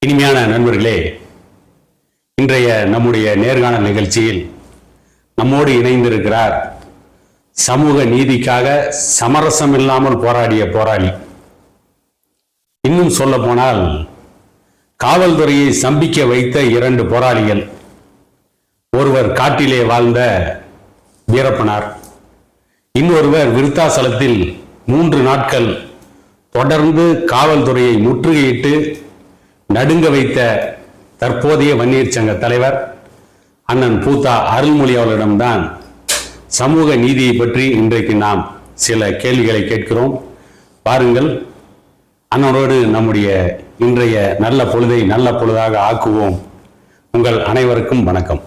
இனிமையான நண்பர்களே, இன்றைய நம்முடைய நேர்காணல் நிகழ்ச்சியில் நம்மோடு இணைந்திருக்கிறார் சமூக நீதிக்காக சமரசம் இல்லாமல் போராடிய போராளி. இன்னும் சொல்ல போனால் காவல்துறையை சம்பிக்க வைத்த இரண்டு போராளிகள். ஒருவர் காட்டிலே வாழ்ந்த வீரப்பனார், இன்னொருவர் விருத்தாசலத்தில் 3 நாட்கள் தொடர்ந்து காவல்துறையை முற்றுகையிட்டு நடுங்க வைத்த தற்போதைய வன்னியர் சங்க தலைவர் அண்ணன் பூத்தா அருள்மொழி அவர்களிடம்தான் சமூக நீதியை பற்றி இன்றைக்கு நாம் சில கேள்விகளை கேட்கிறோம். பாருங்கள், அண்ணனோடு நம்முடைய இன்றைய நல்ல பொழுதை நல்ல பொழுதாக ஆக்குவோம். உங்கள் அனைவருக்கும் வணக்கம்.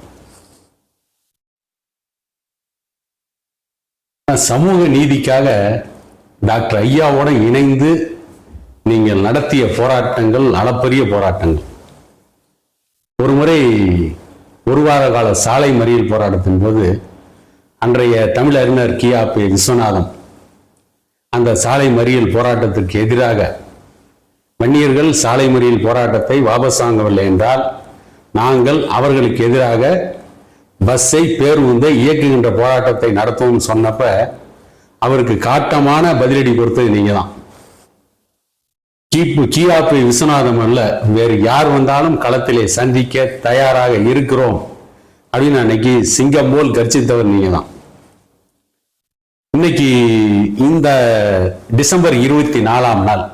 சமூக நீதிக்காக டாக்டர் ஐயாவோட இணைந்து நீங்கள் நடத்திய போராட்டங்கள் அளப்பரிய போராட்டங்கள். ஒரு முறை 1 வார கால சாலை மறியல் போராட்டத்தின் போது அன்றைய தமிழறிஞர் கியாபி விஸ்வநாதன் அந்த சாலை மறியல் போராட்டத்திற்கு எதிராக வன்னியர்கள் சாலை மறியல் போராட்டத்தை வாபஸ் வாங்கவில்லை என்றால் நாங்கள் அவர்களுக்கு எதிராக பஸ்ஸை பேருந்தை இயக்குகின்ற போராட்டத்தை நடத்துவோம் சொன்னப்ப அவருக்கு காட்டமான பதிலடி கொடுத்தது நீங்க தான். கியாபி விஸ்வநாதம் அல்ல, வேறு யார் வந்தாலும் களத்திலே சந்திக்க தயாராக இருக்கிறோம் அப்படின்னு அன்னைக்கு சிங்கம் போல் கர்ஜித்தவர் நீங்க தான். இன்னைக்கு இந்த டிசம்பர் 24ஆம் நாள்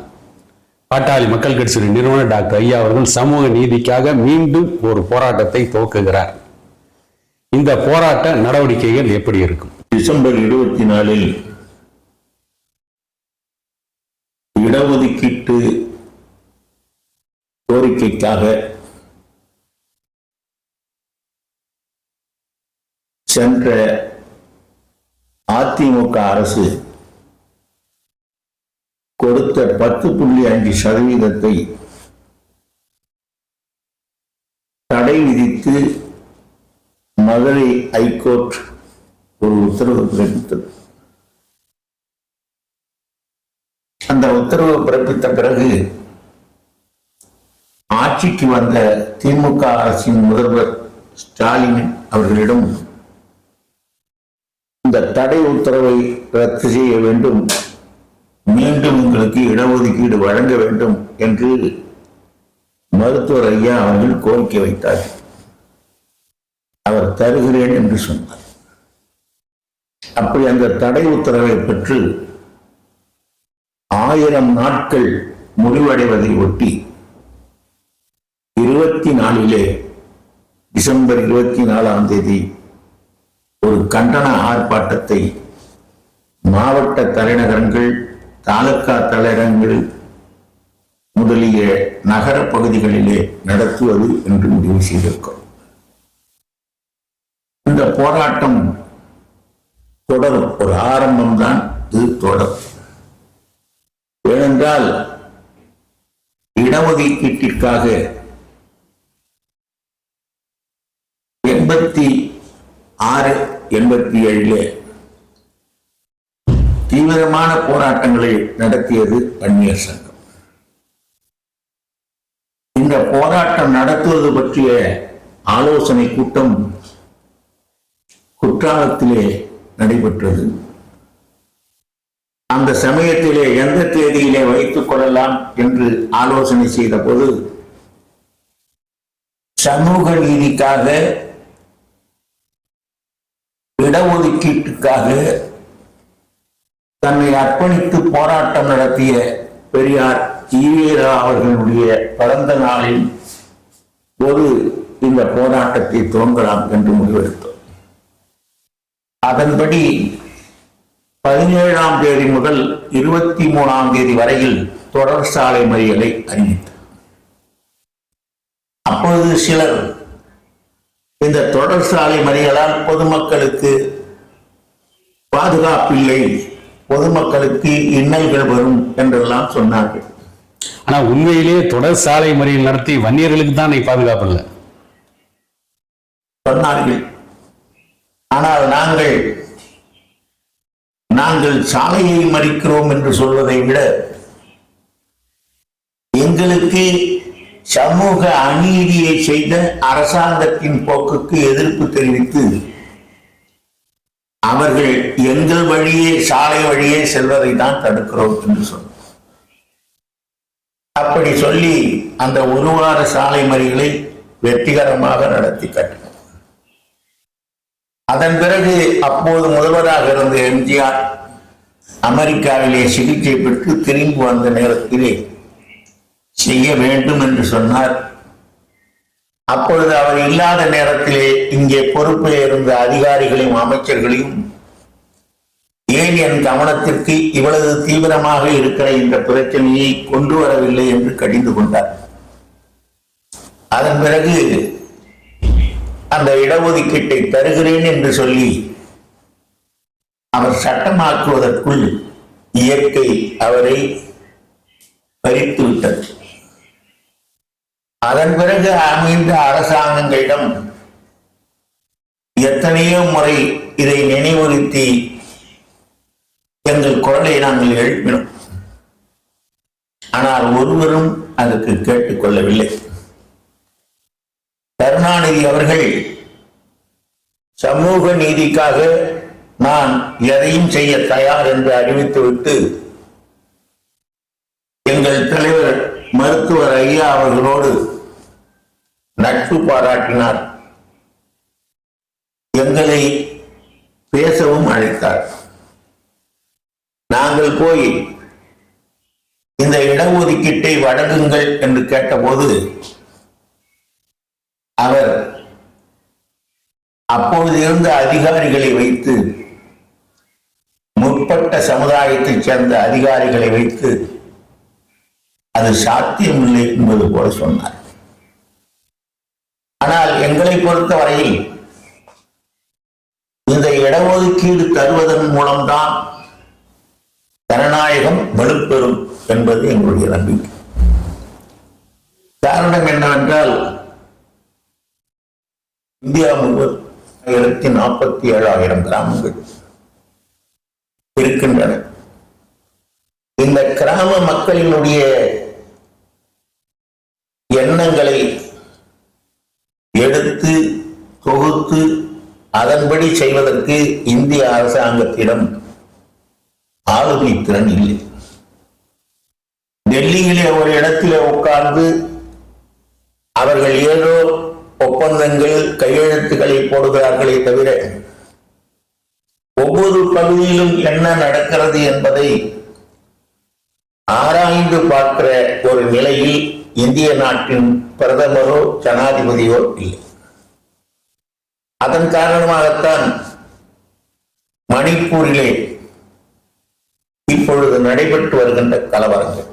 பாட்டாளி மக்கள் கட்சியின் நிறுவனர் டாக்டர் ஐயா அவர்கள் சமூக நீதிக்காக மீண்டும் ஒரு போராட்டத்தை துவக்குகிறார். இந்த போராட்ட நடவடிக்கைகள் எப்படி இருக்கும்? டிசம்பர் 24இல் இடஒதுக்கீட்டு கோரிக்கைக்காக சென்ற அதிமுக அரசு கொடுத்த 10.5% தடை விதித்து மதுரை ஹைகோர்ட் ஒரு உத்தரவு பிறப்பித்தது. அந்த உத்தரவு பிறப்பித்த பிறகு ஆட்சிக்கு வந்த திமுக அரசின் முதல்வர் ஸ்டாலின் அவர்களிடம் இந்த தடை உத்தரவை ரத்து செய்ய வேண்டும், மீண்டும் உங்களுக்கு இடஒதுக்கீடு வழங்க வேண்டும் என்று மருத்துவர் ஐயா அவர்கள் கோரிக்கை வைத்தார். அவர் தருகிறேன் என்று சொன்னார். அப்படி அந்த தடை உத்தரவை பெற்று 1000 நாட்கள் முடிவடைவதை ஒட்டி 24 டிசம்பர் 24ஆம் தேதி ஒரு கண்டன ஆர்ப்பாட்டத்தை மாவட்ட தலைநகரங்கள், தாலுகா தலைநகரங்கள் முதலிய நகர பகுதிகளிலே நடத்துவது என்று முடிவு செய்திருக்கிறோம். இந்த போராட்டம் தொடரும், ஒரு ஆரம்பம்தான் இது, தொடரும். ஏனென்றால் இடஒதுக்கீட்டிற்காக 86-87 தீவிரமான போராட்டங்களை நடத்தியது வன்னியர் சங்கம். இந்த போராட்டம் நடத்துவது பற்றிய ஆலோசனை கூட்டம் குற்றாலத்திலே நடைபெற்றது. அந்த சமயத்திலே எந்த தேதியிலே வைத்துக் கொள்ளலாம் என்று ஆலோசனை செய்த போது சமூக நீதிக்காக இடஒதுக்கீட்டுக்காக தன்னை அர்ப்பணித்து போராட்டம் நடத்திய பெரியார் ஈவேரா அவர்களுடைய பிறந்த நாளில் ஒரு இந்த போராட்டத்தை துவங்கலாம் என்று முடிவெடுத்தோம். அதன்படி 17ஆம் தேதி முதல் 23ஆம் தேதி வரையில் தொடர் சாலை மறியலை அறிவித்தார். அப்பொழுது சிலர் இந்த தொடர் சாலை மறியலால் பொதுமக்களுக்கு பாதுகாப்பில்லை, பொதுமக்களுக்கு இன்னல்கள் வரும் என்றெல்லாம் சொன்னார்கள். ஆனா உண்மையிலேயே தொடர் சாலை மறியல் நடத்தி வன்னியர்களுக்கு தான் பாதுகாப்பு இல்லை சொன்னார்கள். ஆனால் நாங்கள் சாலையை மறிக்கிறோம் என்று சொல்வதை விட எங்களுக்கு சமூக அநீதியை செய்த அரசாங்கத்தின் போக்குக்கு எதிர்ப்பு தெரிவித்து அவர்கள் எங்கள் வழியே சாலை வழியே செல்வதை தான் தடுக்கிறோம் என்று சொன்னார். அப்படி சொல்லி அந்த ஒரு வார சாலை மறியலை வெற்றிகரமாக நடத்தி காட்டினார். அதன் பிறகு அப்போது முதல்வராக இருந்த எம்ஜிஆர் அமெரிக்காவிலே சிகிச்சை பெற்று திரும்பி வந்த நேரத்திலே செய்ய வேண்டும் என்று சொன்னார். அப்பொழுது அவர் இல்லாத நேரத்திலே இங்கே பொறுப்பில் இருந்த அதிகாரிகளையும் அமைச்சர்களையும் ஏன் என் கவனத்திற்கு இவ்வளவு தீவிரமாக இருக்கிற இந்த பிரச்சனையை கொண்டு வரவில்லை என்று கடிந்து கொண்டார். அதன் பிறகு அந்த இடஒதுக்கீட்டை தருகிறேன் என்று சொல்லி அவர் சட்டமாக்குவதற்குள் இயற்கை அவரை பறித்து விட்டது. அதன் பிறகு அமைந்த அரசாங்கங்களிடம் எத்தனையோ முறை இதை நினைவுறுத்தி எங்கள் குரலை நாங்கள் எழுப்பினோம். ஆனால் ஒருவரும் அதற்கு கேட்டுக்கொள்ளவில்லை. கருணாநிதி அவர்கள் சமூக நீதிக்காக நான் எதையும் செய்ய தயார் என்று அறிவித்துவிட்டு எங்கள் தலைவர் மருத்துவர் ஐயா அவர்களோடு நட்பு பாராட்டினார். எங்களை பேசவும் அழைத்தார். நாங்கள் போய் இந்த இடஒதுக்கீட்டை வழங்குங்கள் என்று கேட்டபோது அவர் அப்பொழுது இருந்த அதிகாரிகளை வைத்து, முற்பட்ட சமுதாயத்தைச் சேர்ந்த அதிகாரிகளை வைத்து அது சாத்தியமில்லை என்பது போல சொன்னார். ஆனால் எங்களை பொறுத்தவரையில் இந்த இடஒதுக்கீடு தருவதன் மூலம்தான் ஜனநாயகம் வலுப்பெறும் என்பது எங்களுடைய நம்பிக்கை. காரணம் என்னவென்றால் இந்தியா முழுவதும் 47,000 கிராமங்கள் இருக்கின்றன. இந்த கிராம மக்களினுடைய எண்ணங்களை எடுத்து தொகுத்து அதன்படி செய்வதற்கு இந்திய அரசாங்கத்திடம் ஆளுமை திறன் இல்லை. டெல்லியிலே ஒரு இடத்திலே உட்கார்ந்து அவர்கள் ஏதோ ஒப்பந்தங்கள் கையெழுத்துக்களை போடுகிறார்களே தவிர ஒவ்வொரு பகுதியிலும் என்ன நடக்கிறது என்பதை ஆராய்ந்து பார்க்கிற ஒரு நிலையில் இந்திய நாட்டின் பிரதமரோ ஜனாதிபதியோ இல்லை. அதன் காரணமாகத்தான் மணிப்பூரிலே இப்பொழுது நடைபெற்று வருகின்ற கலவரங்கள்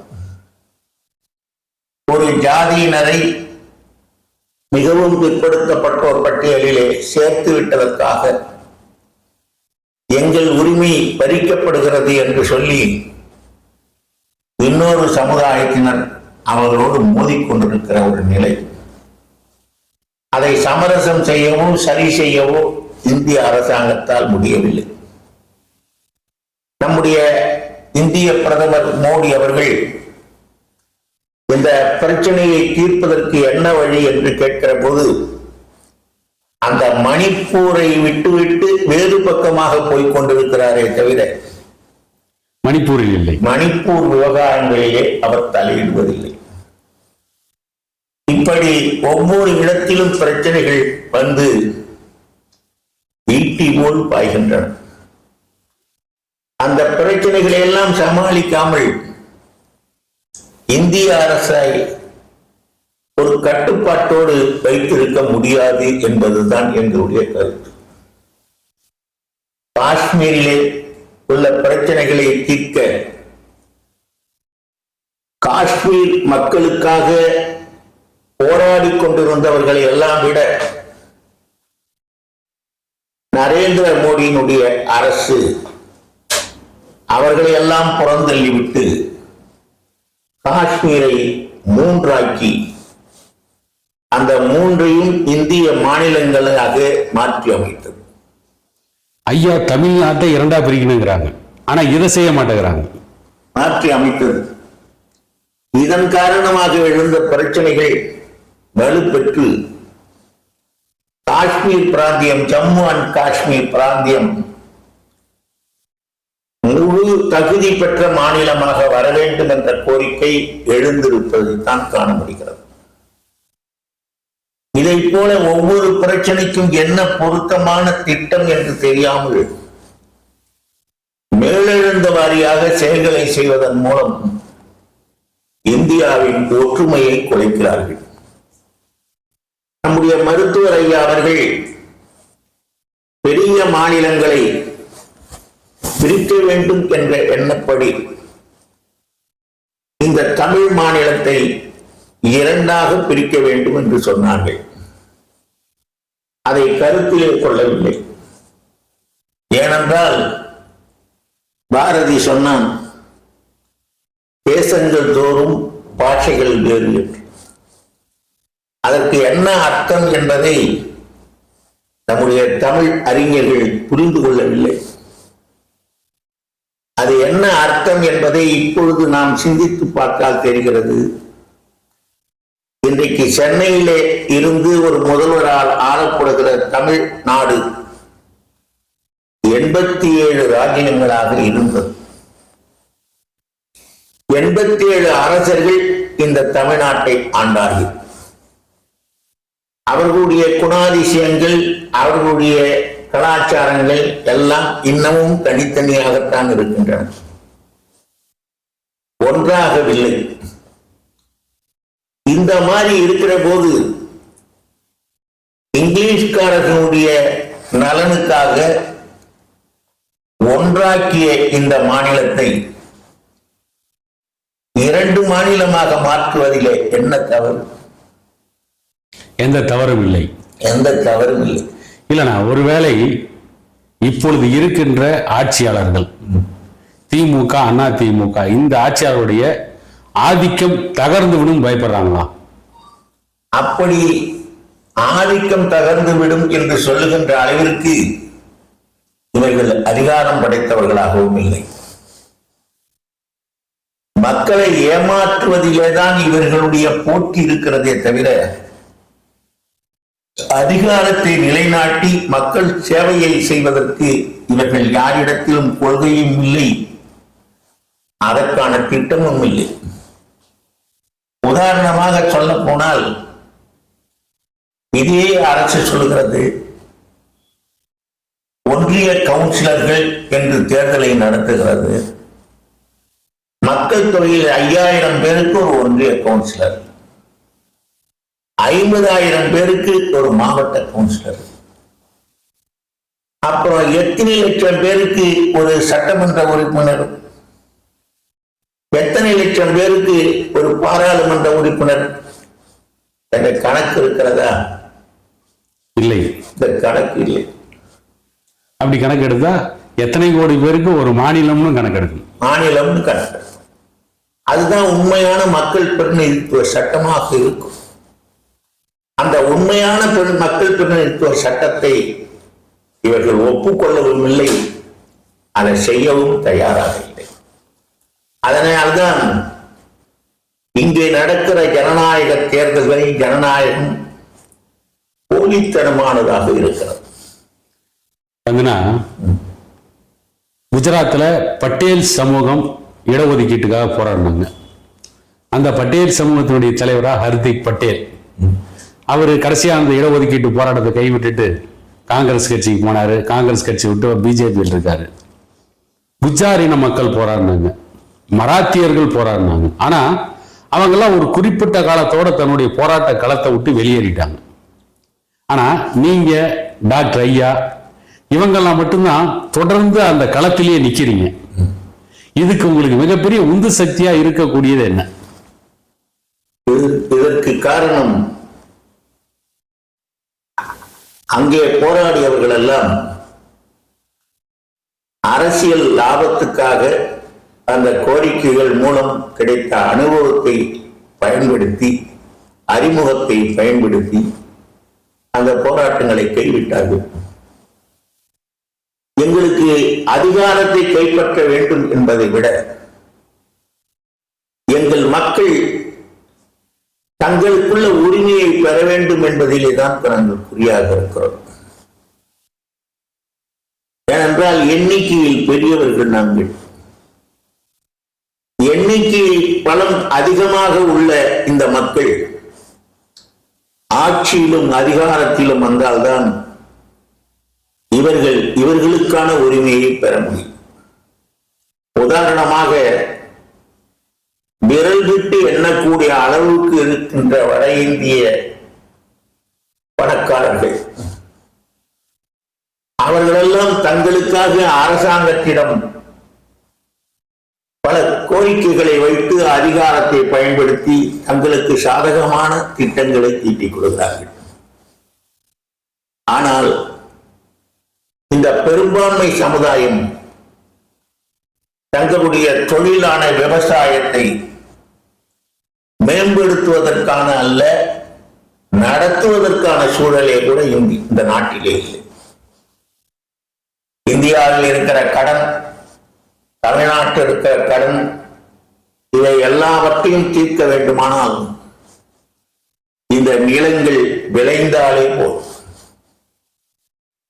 ஒரு ஜாதியினரை மிகவும் பிற்படுத்தப்பட்டோர் பட்டியலிலே சேர்த்து விட்டதற்காக எங்கள் உரிமை பறிக்கப்படுகிறது என்று சொல்லி இன்னொரு சமுதாயத்தினர் அவர்களோடு மோதிக்கொண்டிருக்கிற ஒரு நிலை. அதை சமரசம் செய்யவோ சரி செய்யவோ இந்திய அரசாங்கத்தால் முடியவில்லை. நம்முடைய இந்திய பிரதமர் மோடி அவர்கள் இந்த பிரச்சனையை தீர்ப்பதற்கு என்ன வழி என்று கேட்கிற போது அந்த மணிப்பூரை விட்டுவிட்டு வேறு பக்கமாக போய்க் கொண்டிருக்கிறாரே தவிர மணிப்பூரில் இல்லை. மணிப்பூர் விவகாரங்களிலே அவர் தலையிடுவதில்லை. இப்படி ஒவ்வொரு இடத்திலும் பிரச்சனைகள் வந்து ஈட்டி போல் பாய்கின்றன. அந்த பிரச்சனைகளை எல்லாம் சமாளிக்காமல் இந்திய அரசை ஒரு கட்டுப்பாட்டோடு வைத்திருக்க முடியாது என்பதுதான் எங்களுடைய கருத்து. காஷ்மீரிலே உள்ள பிரச்சனைகளை தீர்க்க காஷ்மீர் மக்களுக்காக போராடி கொண்டிருந்தவர்களை எல்லாம் விட நரேந்திர மோடியினுடைய அரசு அவர்களை எல்லாம் புறந்தள்ளிவிட்டு காஷ்மீரை மூன்றாக்கி அந்த மூன்றையும் இந்திய மாநிலங்களாக மாற்றி அமைத்தது. ஐயா தமிழ்நாட்டை இரண்டா பிரிக்கணுங்கிறாங்க, ஆனா இதை செய்ய மாட்டேங்கிறாங்க. மாற்றி அமைத்தது. இதன் காரணமாக எழுந்த பிரச்சனைகள் வலுப்பெற்று காஷ்மீர் பிராந்தியம், ஜம்மு அண்ட் காஷ்மீர் பிராந்தியம் முழு தகுதி பெற்ற மாநிலமாக வர வேண்டும் என்ற கோரிக்கை எழுந்திருப்பதை தான் காண முடிகிறது. இதை போல ஒவ்வொரு பிரச்சனைக்கும் என்ன பொருத்தமான திட்டம் என்று தெரியாமல் மேலெழுந்த வாரியாக செயல்களை செய்வதன் மூலம் இந்தியாவின் ஒற்றுமையை குலைக்கிறார்கள். நம்முடைய மருத்துவர் ஐயா அவர்கள் பெரிய மாநிலங்களை பிரிக்க வேண்டும் என்ற எண்ணப்படி இந்த தமிழ் மாநிலத்தை இரண்டாக பிரிக்க வேண்டும் என்று சொன்னார்கள். அதை கருத்திலே கொள்ளவில்லை. ஏனென்றால் பாரதி சொன்னான், தேசங்கள் தோறும் பாஷைகள் வேறு என்று. அதற்கு என்ன அர்த்தம் என்பதை நம்முடைய தமிழ் அறிஞர்கள் புரிந்து கொள்ளவில்லை. அது என்ன அர்த்தம் என்பதை இப்பொழுது நாம் சிந்தித்து பார்த்தால் தெரிகிறது. இன்றைக்கு சென்னையிலே இருந்து ஒரு முதல்வரால் ஆளப்படுகிற தமிழ்நாடு 87 ராஜ்யங்களாக இருந்தது. 87 அரசர்கள் இந்த தமிழ்நாட்டை ஆண்டார்கள். அவர்களுடைய குணாதிசயங்கள், அவர்களுடைய கலாச்சாரங்கள் எல்லாம் இன்னமும் தனித்தனியாகத்தான் இருக்கின்றன, ஒன்றாகவில்லை. இந்த மாதிரி இருக்கிற போது இங்கிலீஷ்காரர்களுடைய நலனுக்காக ஒன்றாக்கிய இந்த மாநிலத்தை 2 மாநிலமாக மாற்றுவதிலே என்ன தவறு? எந்த தவறும் இல்லை. எந்த தவறும் இல்லை. இல்லைனா ஒருவேளை இப்பொழுது இருக்கின்ற ஆட்சியாளர்கள் திமுக, அண்ணா திமுக, இந்த ஆட்சியாளருடைய ஆதிக்கம் தகர்ந்து விடும் பயப்படுறாங்களா? அப்படி ஆதிக்கம் தகர்ந்து விடும் என்று சொல்லுகின்ற அளவிற்கு இவர்கள் அதிகாரம் படைத்தவர்களாகவும் இல்லை. மக்களை ஏமாற்றுவதிலேதான் இவர்களுடைய போட்டி இருக்கிறதே தவிர அதிகாரத்தை நிலைநாட்டி மக்கள் சேவையை செய்வதற்கு இவர்கள் யாரிடத்திலும் கொள்கையும் இல்லை, அதற்கான திட்டமும் இல்லை. உதாரணமாக சொல்ல போனால், இதே அரசு சொல்கிறது, ஒன்றிய கவுன்சிலர்கள் என்று தேர்தலை நடத்துகிறது. மக்கள் தொகையில் 5000 பேருக்கு ஒரு ஒன்றிய கவுன்சிலர், 50,000 பேருக்கு ஒரு மாவட்ட கவுன்சிலர், அப்புறம் எத்தனை லட்சம் பேருக்கு ஒரு சட்டமன்ற உறுப்பினர், எத்தனை லட்சம் பேருக்கு ஒரு பாராளுமன்ற உறுப்பினர் என்ற கணக்கு இருக்கிறதா? இல்லை, இந்த கணக்கு இல்லை. அப்படி கணக்கு எடுத்தா எத்தனை கோடி பேருக்கு ஒரு மாநிலம்னு கணக்கெடுக்கும். மாநிலம்னு கணக்கு. அதுதான் உண்மையான மக்கள் பிரதிநிதித்துவ சட்டமாக இருக்கும். அந்த உண்மையான மக்கள் பிரதிநிதித்துவ சட்டத்தை இவர்கள் ஒப்புக்கொள்ளவும் இல்லை, அதை செய்யவும் தயாராக இல்லை. அதனால்தான் இங்கே நடக்கிற ஜனநாயக தேர்தல்களில் ஜனநாயகம் போலித்தனமானதாக இருக்கிறது. குஜராத்ல பட்டேல் சமூகம் இடஒதுக்கீட்டுக்காக போராடினாங்க. அந்த பட்டேல் சமூகத்தினுடைய தலைவரா ஹர்திக் பட்டேல், அவரு கடைசியா அந்த இடஒதுக்கீட்டு போராட்டத்தை கைவிட்டுட்டு காங்கிரஸ் கட்சிக்கு போனாரு. காங்கிரஸ் கட்சி விட்டு பிஜேபியில் இருக்காரு. குஜாரின மக்கள் போராடினாங்க, மராத்தியர்கள் போராடினாங்க. ஆனா அவங்கெல்லாம் ஒரு குறிப்பிட்ட காலத்தோட தன்னுடைய போராட்ட களத்தை விட்டு வெளியேறிட்டாங்க. ஆனா நீங்க டாக்டர் ஐயா இவங்கெல்லாம் மட்டும்தான் தொடர்ந்து அந்த களத்திலேயே நிக்கிறீங்க. இதுக்கு உங்களுக்கு மிகப்பெரிய உந்து சக்தியா இருக்கக்கூடியது என்ன? இதற்கு காரணம், அங்கே போராடியவர்கள் எல்லாம் அரசியல் லாபத்துக்காக அந்த கோரிக்கைகள் மூலம் கிடைத்த அனுபவத்தை பயன்படுத்தி, அறிமுகத்தை பயன்படுத்தி அந்த போராட்டங்களை கைவிட்டார்கள். எங்களுக்கு அதிகாரத்தை கைப்பற்ற வேண்டும் என்பதை விட எங்கள் மக்கள் தங்களுக்குள்ள உரிமையை பெற வேண்டும் என்பதிலே தான் நாங்கள் குறியாக இருக்கிறோம். ஏனென்றால் எண்ணிக்கையில் பெரியவர்கள் நாங்கள், எண்ணிக்கையில் பலம் அதிகமாக உள்ள இந்த மக்கள் ஆட்சியிலும் அதிகாரத்திலும் வந்தால்தான் இவர்களுக்கான உரிமையை பெற முடியும். உதாரணமாக விரல் விட்டு எண்ணக்கூடிய அளவுக்கு இருக்கின்ற வட இந்திய பணக்காரர்கள், அவர்களெல்லாம் தங்களுக்காக அரசாங்கத்திடம் பல கோரிக்கைகளை வைத்து அதிகாரத்தை பயன்படுத்தி தங்களுக்கு சாதகமான திட்டங்களை தீட்டிக் கொடுக்கிறார்கள். ஆனால் இந்த பெரும்பான்மை சமுதாயம் தங்களுடைய தொழிலான விவசாயத்தை மேம்படுத்துவதற்கான அல்ல, நடத்துவதற்கான சூழலே கூட இந்த நாட்டிலே இல்லை. இந்தியாவில் இருக்கிற கடன், தமிழ்நாட்டில் இருக்கிற கடன், இவை எல்லாவற்றையும் தீர்க்க வேண்டுமானால் இந்த நிலங்கள் விளைந்தாலே போதும்.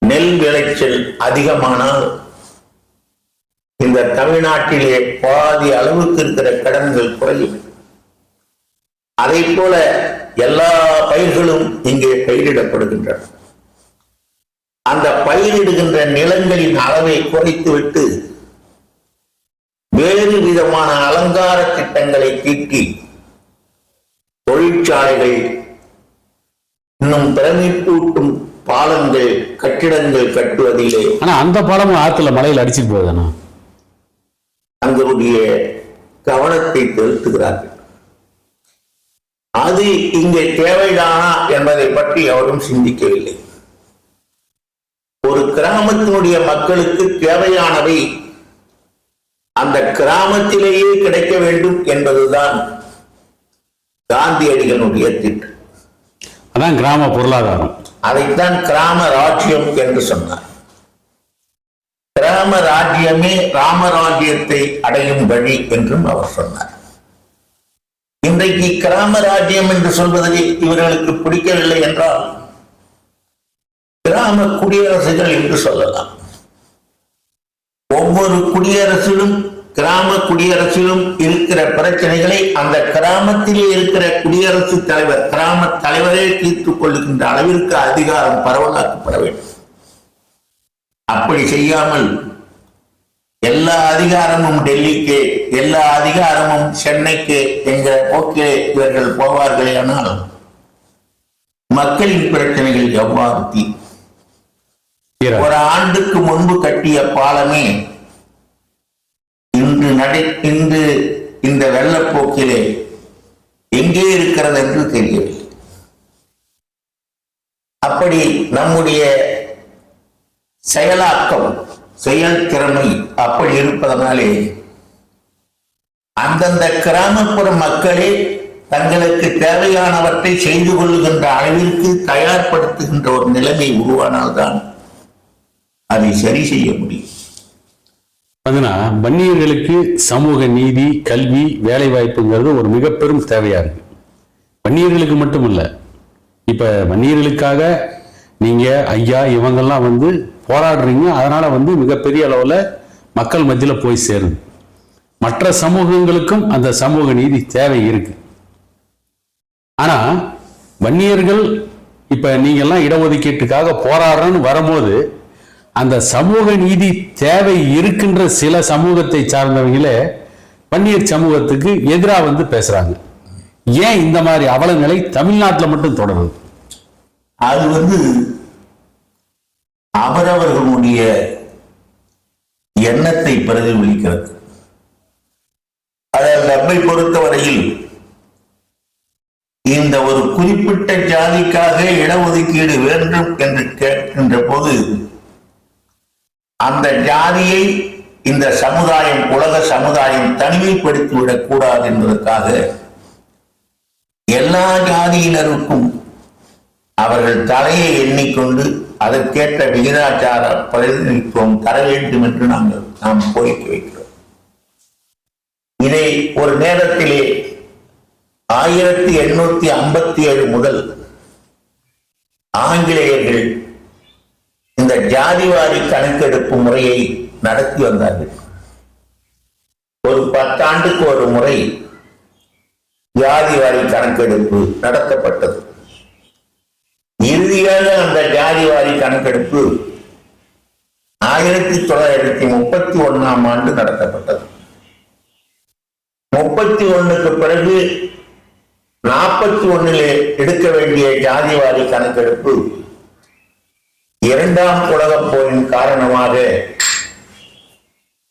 நெல் விளைச்சல் அதிகமானால் இந்த தமிழ்நாட்டிலே பாதி அளவுக்கு இருக்கிற கடன்கள் குறையும். அதை போல எல்லா பயிர்களும் இங்கே பயிரிடப்படுகின்றன. அந்த பயிரிடுகின்ற நிலங்களின் அளவை குறைத்துவிட்டு வேறு விதமான அலங்கார திட்டங்களை தீட்டி தொழிற்சாலைகள், இன்னும் பிரமிப்பூட்டும் பாலங்கள், கட்டிடங்கள் கட்டுவதிலே, ஆனா அந்த பாலமும் ஆத்துல மலையில் அடிச்சுட்டு போகுதுண்ணா, தங்களுடைய கவனத்தை செலுத்துகிறார்கள். அது இங்கே தேவைதானா என்பதை பற்றி அவரும் சிந்திக்கவில்லை. ஒரு கிராமத்தினுடைய மக்களுக்கு தேவையானவை அந்த கிராமத்திலேயே கிடைக்க வேண்டும் என்பதுதான் காந்தியடிகளுடைய திட்டம். அதான் கிராம பொருளாதாரம். அதைத்தான் கிராம ராஜ்யம் என்று சொன்னார். கிராம ராஜ்யமே ராமராஜ்யத்தை அடையும் வழி என்றும் அவர் சொன்னார். இன்றைக்கு கிராம ராஜ்யம் என்று சொல்வதை இவர்களுக்கு பிடிக்கவில்லை என்றால் கிராம குடியரசுகள் என்று சொல்லலாம். ஒவ்வொரு குடியரசிலும், கிராம குடியரசிலும் இருக்கிற பிரச்சனைகளை அந்த கிராமத்திலே இருக்கிற குடியரசு தலைவர், கிராம தலைவரே தீர்த்துக் கொள்ளுகின்ற அளவிற்கு அதிகாரம் பரவலாக்கப்பட வேண்டும். அப்படி செய்யாமல் எல்லா அதிகாரமும் டெல்லிக்கு, எல்லா அதிகாரமும் சென்னைக்கு என்கிற போக்கிலே இவர்கள் போவார்களே ஆனால் மக்களின் பிரச்சனைகள் எவ்வாறு தீர்க்கும்? ஒரு ஆண்டுக்கு முன்பு கட்டிய பாலமே இன்று இந்த வெள்ளப்போக்கிலே எங்கே இருக்கிறது என்று தெரியவில்லை. அப்படி நம்முடைய செயலாக்கம், செயல் திறமை அப்படி இருப்பதனாலே அந்தந்த கிராமப்புற மக்களே தங்களுக்கு தேவையானவற்றை செய்து கொள்ளுகின்ற அளவிற்கு தயார்படுத்துகின்ற ஒரு நிலைமை உருவானால்தான் அதை சரி செய்ய முடியும். வன்னியர்களுக்கு சமூக நீதி, கல்வி, வேலை வாய்ப்புங்கிறது ஒரு மிக பெரும் தேவையா இருக்கு. வன்னியர்களுக்கு மட்டும் இல்ல, இப்ப வன்னியர்களுக்காக நீங்க ஐயா இவங்கெல்லாம் போராடுறீங்க, அதனால மிகப்பெரிய அளவுல மக்கள் மத்தியில போய் சேருது. மற்ற சமூகங்களுக்கும் அந்த சமூக நீதி தேவை இருக்கு. ஆனா வன்னியர்கள் இப்ப நீங்க எல்லாம் இடஒதுக்கீட்டுக்காக போராடுறன்னு வரும்போது அந்த சமூக நீதி தேவை இருக்கின்ற சில சமூகத்தை சார்ந்தவங்களே வன்னியர் சமூகத்துக்கு எதிராக பேசுறாங்க. ஏன் இந்த மாதிரி அவல நிலை தமிழ்நாட்டில் மட்டும் தொடருது? அது அவரவர்களுடைய எண்ணத்தை பிரதிபலிக்கிறது. அதாவது நம்மை பொறுத்தவரையில் இந்த ஒரு குறிப்பிட்ட ஜாதிக்காக இடஒதுக்கீடு வேண்டும் என்று கேட்கின்ற போது அந்த ஜாதியை இந்த சமுதாயம், உலக சமுதாயம் தனிமைப்படுத்திவிடக் கூடாது என்பதற்காக எல்லா ஜாதியினருக்கும் அவர்கள் தலையை எண்ணிக்கொண்டு அதற்கேற்ற விகிதாச்சார பிரதிநிதித்துவம் தர வேண்டும் என்று நாம் கோரிக்கை வைக்கிறோம். இதை ஒரு நேரத்திலே 1857 முதல் ஆங்கிலேயர்கள் இந்த ஜாதிவாரி கணக்கெடுப்பு முறையை நடத்தி வந்தார்கள். ஒரு 10 ஆண்டுக்கு ஒரு முறை ஜாதிவாரி கணக்கெடுப்பு நடத்தப்பட்டது. இறுதியாக அந்த ஜாதிவாரி கணக்கெடுப்பு 1931 ஆண்டு நடத்தப்பட்டது. 31க்கு பிறகு 41 எடுக்க வேண்டிய ஜாதிவாரி கணக்கெடுப்பு 2ஆம் உலகப் போரின் காரணமாக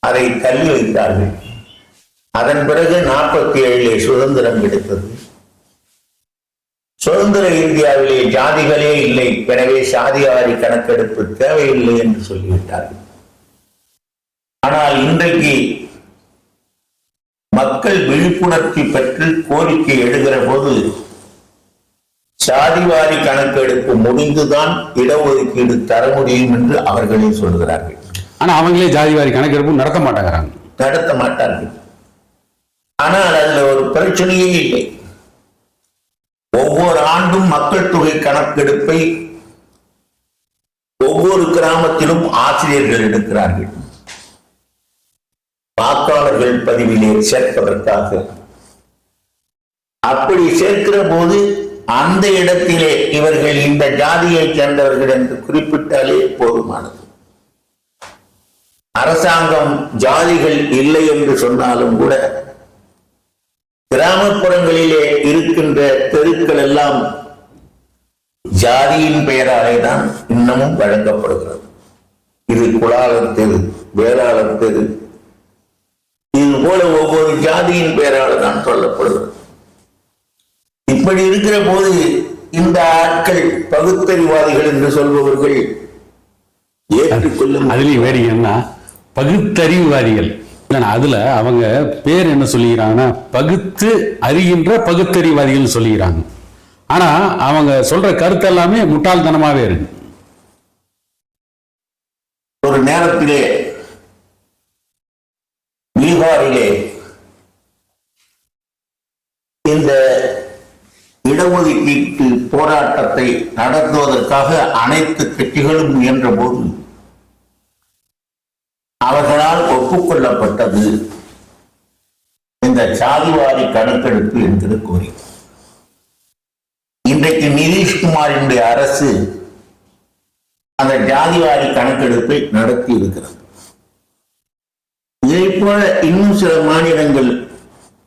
அதை தள்ளி வைத்தார்கள். அதன் பிறகு 47 சுதந்திரம் கிடைத்தது. சுதந்திர இந்தியாவிலே ஜாதிகளே இல்லை, எனவே சாதிவாரி கணக்கெடுப்பு தேவையில்லை என்று சொல்லிவிட்டார்கள். ஆனால் இன்றைக்கு மக்கள் விழிப்புணர்ச்சி பெற்று கோரிக்கை எழுகிற போது சாதிவாரி கணக்கெடுப்பு முடிந்துதான் இடஒதுக்கீடு தர முடியும் என்று அவர்களே சொல்கிறார்கள். ஆனா அவங்களே ஜாதிவாரி கணக்கெடுப்பு நடத்த மாட்டார்கள். ஆனால் அதுல ஒரு பிரச்சனையே இல்லை. ஒவ்வொரு ஆண்டும் மக்கள் தொகை கணக்கெடுப்பை ஒவ்வொரு கிராமத்திலும் ஆசிரியர்கள் எடுக்கிறார்கள், வாக்காளர்கள் பதிவிலே சேர்ப்பதற்காக. அப்படி சேர்க்கிற போது அந்த இடத்திலே இவர்கள் இந்த ஜாதியை சேர்ந்தவர்கள் என்று குறிப்பிட்டாலே போதுமானது. அரசாங்கம் ஜாதிகள் இல்லை என்று சொன்னாலும் கூட கிராமப்புறங்களிலே இருக்கின்ற தெருக்கள் எல்லாம் ஜாதியின் பெயராலே தான் இன்னமும் வழங்கப்படுகிறது. இது குளாளர் தெரு, வேளாளர் தெரு, இது போல ஒவ்வொரு ஜாதியின் பெயரால் தான் சொல்லப்படுகிறது. இப்படி இருக்கிற போது இந்த ஆட்கள் பகுத்தறிவாதிகள் என்று சொல்பவர்கள் ஏற்றுக்கொள்ளும். அதுலயும் வேடிக்கைன்னா பகுத்தறிவுவாதிகள். அதுல அவங்க பேர் என்ன சொல்லிக்கிறாங்கன்னா பகுத்து அறிகின்ற பகுத்தறிவாதிகள் சொல்லிக்கிறாங்க. ஆனா அவங்க சொல்ற கருத்து எல்லாமே முட்டாள்தனமாவே இருக்கு. ஒரு நேரத்திலே பீகாரிலே இந்த இடஒதுக்கீட்டு போராட்டத்தை நடத்துவதற்காக அனைத்து கட்சிகளும் முயன்ற போது அவர்களால் ஒப்புக்கொள்ளப்பட்டது இந்த சாதிவாரி கணக்கெடுப்பு என்கிற கோரிக்கை. இன்றைக்கு நிதிஷ்குமாரினுடைய அரசு அந்த ஜாதிவாரி கணக்கெடுப்பை நடத்தி இருக்கிறது. இதை போல இன்னும் சில மாநிலங்கள்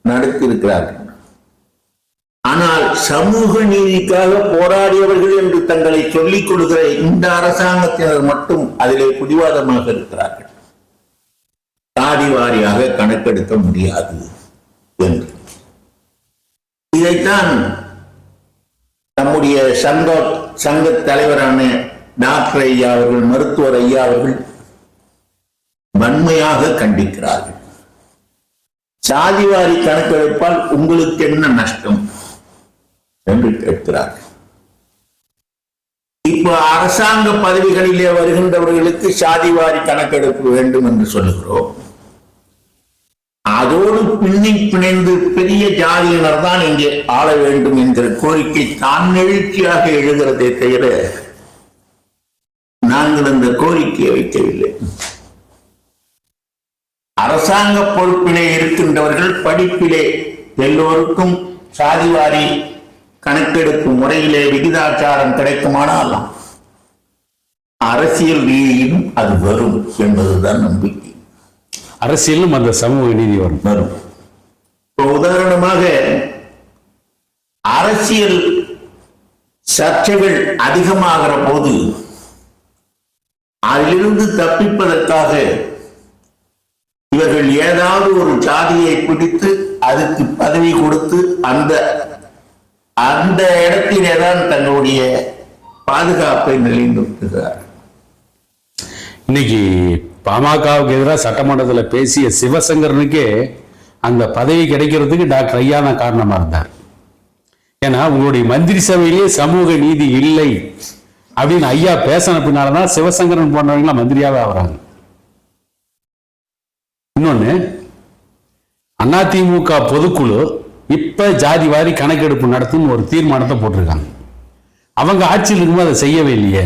நடத்தி இருக்கிறார்கள். ஆனால் சமூக நீதிக்காக போராடியவர்கள் என்று தங்களை சொல்லிக் கொள்கிற இந்த அரசாங்கத்தினர் மட்டும் அதிலே பிடிவாதமாக இருக்கிறார்கள். சாதிவாரியாக கணக்கெடுக்க முடியாது என்று. இதைத்தான் நம்முடைய சங்க தலைவரான டாக்டர் ஐயா அவர்கள், மருத்துவர் ஐயா அவர்கள் வன்மையாக கண்டிக்கிறார்கள். சாதிவாரி கணக்கெடுப்பால் உங்களுக்கு என்ன நஷ்டம் என்று கேட்கிறார்கள். இப்ப அரசாங்க பதவிகளிலே வருகின்றவர்களுக்கு சாதிவாரி கணக்கெடுப்பு வேண்டும் என்று சொல்லுகிறோம். அதோடு பிணைந்து பெரிய ஜாதியினர் தான் இங்கே ஆள வேண்டும் என்கிற கோரிக்கை தான் எழுச்சியாக எழுகிறதே தவிர நாங்கள் அந்த கோரிக்கையை வைக்கவில்லை. அரசாங்க பொறுப்பிலே இருக்கின்றவர்கள் படிப்பிலே எல்லோருக்கும் சாதிவாரி கணக்கெடுப்பு முறையிலே விகிதாச்சாரம் கிடைக்குமானால் அரசியல் ரீதியிலும் அது வரும் என்பதுதான் நம்பிக்கை. அரசியலும் அந்த சமூக நீதி வரும். இப்போ உதாரணமாக அரசியல் சர்ச்சைகள் அதிகமாகிற போது அதிலிருந்து தப்பிப்பதற்காக இவர்கள் ஏதாவது ஒரு ஜாதியை பிடித்து அதுக்கு பதவி கொடுத்து அந்த இடத்திலே தான் தன்னுடைய பாதுகாப்பை நிலைநிறுத்துகிறார். இன்னைக்கு பாமகவுக்கு எதிராக சட்டமன்றத்தில் பேசிய சிவசங்கரனுக்கே அந்த பதவி கிடைக்கிறதுக்கு டாக்டர் ஐயா தான் காரணமா இருந்தார். ஏன்னா உங்களுடைய மந்திரி சபையிலேயே சமூக நீதி இல்லை அப்படின்னு ஐயா பேசின பின்னால்தான் சிவசங்கரன் போன்றவங்களாம் மந்திரியாவே ஆகிறாங்க. இன்னொன்னு, அதிமுக பொதுக்குழு இப்ப ஜாதி வாரி கணக்கெடுப்பு நடத்தும் ஒரு தீர்மானத்தை போட்டிருக்காங்க. அவங்க ஆட்சியில் இருக்கும்போது அதை செய்யவே இல்லையே.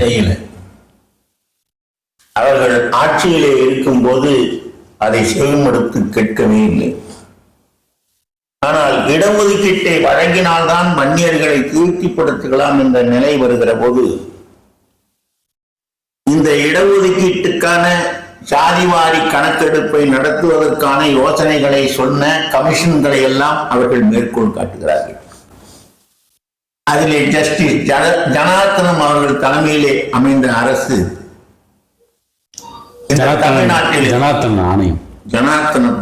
அவர்கள் ஆட்சியிலே இருக்கும்போது அதை செவிமடுத்து கேட்கவே இல்லை. ஆனால் இடஒதுக்கீட்டை வழங்கினால்தான் வன்னியர்களை திருப்திப்படுத்தலாம் என்ற நிலை வருகிற போது இந்த இடஒதுக்கீட்டுக்கான சாதிவாரி கணக்கெடுப்பை நடத்துவதற்கான யோசனைகளை சொன்ன கமிஷன்களை எல்லாம் அவர்கள் மேற்கோள் காட்டுகிறார்கள். அதிலே ஜஸ்டிஸ் ஜனார்த்தனம் அவர்கள் தலைமையிலே அமைந்த அரசு தமிழ்நாட்டில் ஜனார்த்தனம்